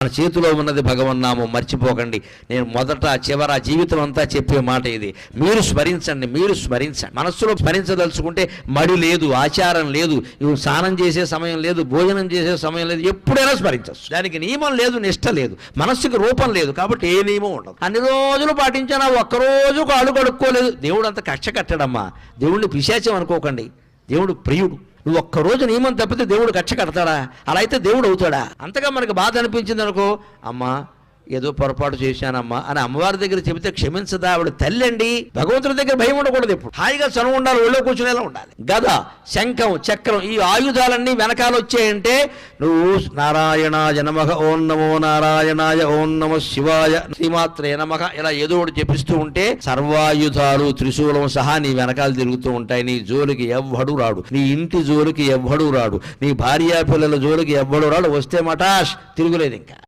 మన చేతిలో ఉన్నది భగవన్నామం, మర్చిపోకండి. నేను మొదట చివర జీవితం అంతా చెప్పే మాట ఇది. మీరు స్మరించండి. మనస్సులో స్మరించదలుచుకుంటే మడి లేదు, ఆచారం లేదు, స్నానం చేసే సమయం లేదు, భోజనం చేసే సమయం లేదు, ఎప్పుడైనా స్మరించవచ్చు. దానికి నియమం లేదు, నిష్ట లేదు, మనస్సుకి రూపం లేదు, కాబట్టి ఏ నియమం ఉండదు. అన్ని రోజులు పాటించినా ఒక్కరోజు కాళ్ళు కడుక్కోలేదు, దేవుడు అంత కక్ష కట్టడమ్మా. దేవుడిని పిశాచం అనుకోకండి, దేవుడు ప్రియుడు. నువ్వు ఒక్కరోజు నియమం తప్పితే దేవుడు కక్ష కడతాడా? అలా అయితే దేవుడు అవుతాడా? అంతగా మనకు బాధ అనిపించింది అనుకో, అమ్మా ఏదో పొరపాటు చేశానమ్మా అని అమ్మవారి దగ్గర చెబితే క్షమించదా? ఆవిడ తల్లి అండి. భగవంతుడి దగ్గర భయం ఉండకూడదు, ఎప్పుడు హాయిగా చనువు ఉండాలి, ఒళ్ళో కూర్చునేలా ఉండాలి. గద, శంఖం, చక్రం, ఈ ఆయుధాలన్నీ వెనకాల వచ్చాయంటే నువ్వు నారాయణాయ నమః, ఓం నమో నారాయణాయ, ఓం నమః శివాయ, శ్రీమాత్రే నమః ఇలా ఏదో ఒకటి చెప్పిస్తూ ఉంటే సర్వాయుధాలు త్రిశూలం సహా నీ వెనకాల తిరుగుతూ ఉంటాయి. నీ జోలికి ఎవ్వడు రాడు, నీ ఇంటి జోలికి ఎవ్వడు రాడు, నీ భార్యా పిల్లల జోలికి ఎవ్వడు రాడు. వస్తే మటాష్, తిరుగులేదు ఇంకా.